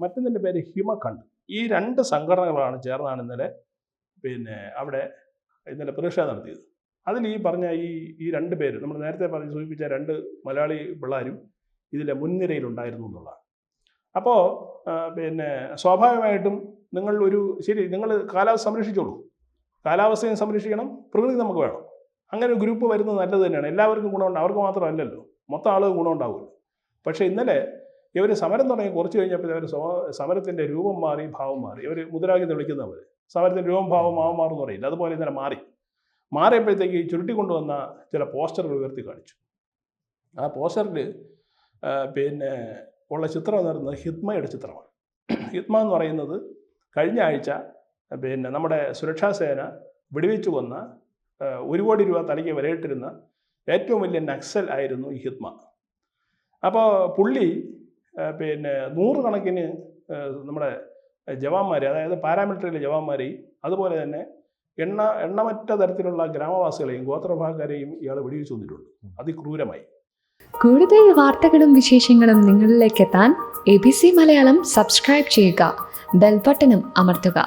മറ്റൊന്നിൻ്റെ പേര് ഹിമഖണ്ഡ്. ഈ 2 സംഘടനകളാണ് ചേർന്നാണ് ഇന്നലെ അവിടെ ഇന്നലെ പ്രതിഷേധം നടത്തിയത്. അതിൽ ഈ പറഞ്ഞ ഈ 2 പേര് നമ്മൾ നേരത്തെ സൂചിപ്പിച്ച 2 മലയാളി പിള്ളേരും ഇതിലെ മുൻനിരയിലുണ്ടായിരുന്നു എന്നുള്ളതാണ്. അപ്പോൾ സ്വാഭാവികമായിട്ടും നിങ്ങൾ കാലാവസ്ഥ സംരക്ഷിച്ചോളൂ, കാലാവസ്ഥയും സംരക്ഷിക്കണം, പ്രകൃതി നമുക്ക് വേണം. അങ്ങനെ ഒരു ഗ്രൂപ്പ് വരുന്നത് നല്ലത് തന്നെയാണ്. എല്ലാവർക്കും ഗുണമുണ്ട്, അവർക്ക് മാത്രമല്ലല്ലോ, മൊത്തം ആളുകൾ ഗുണമുണ്ടാവുമല്ലോ. പക്ഷേ ഇന്നലെ ഇവർ സമരം തുടങ്ങി കുറച്ച് കഴിഞ്ഞപ്പോൾ ഇവർ സമരത്തിൻ്റെ രൂപം മാറി, ഭാവം മാറി. ഇവർ മുദ്രാവാക്യത്തെ വിളിക്കുന്നവർ സമരത്തിൻ്റെ രൂപം, ഭാവം, മാവം മാറുമെന്ന് പറയില്ല, അതുപോലെ ഇന്നലെ മാറിയപ്പോഴത്തേക്ക് ചുരുട്ടിക്കൊണ്ടുവന്ന ചില പോസ്റ്ററുകൾ ഉയർത്തി കാണിച്ചു. ആ പോസ്റ്ററിൽ ഉള്ള ചിത്രം എന്ന് പറയുന്നത് ഹിത്മയുടെ ചിത്രമാണ്. ഹിത്മ എന്ന് പറയുന്നത് കഴിഞ്ഞ ആഴ്ച നമ്മുടെ സുരക്ഷാസേന വെടിവെച്ച് കൊന്ന 1 കോടി രൂപ തലയ്ക്ക് വിലയിട്ടിരുന്ന ഏറ്റവും വലിയ നക്സൽ ആയിരുന്നു ഈ ഹിത്മ. അപ്പോൾ പുള്ളി 100 കണക്കിന് നമ്മുടെ ജവാന്മാർ, അതായത് പാരാമിലിറ്ററിയിലെ ജവാന്മാരെയും അതുപോലെ തന്നെ എണ്ണമറ്റ തരത്തിലുള്ള ഗ്രാമവാസികളെയും ഗോത്രഭാഗക്കാരെയും ഇയാൾ വെടിവെച്ച് കൊന്നിട്ടുണ്ട് അതിക്രൂരമായി. കൂടുതൽ വാർത്തകളും വിശേഷങ്ങളും നിങ്ങളിലേക്ക് എത്താൻ ABC മലയാളം സബ്സ്ക്രൈബ് ചെയ്യുക, ബെൽ ബട്ടണും അമർത്തുക.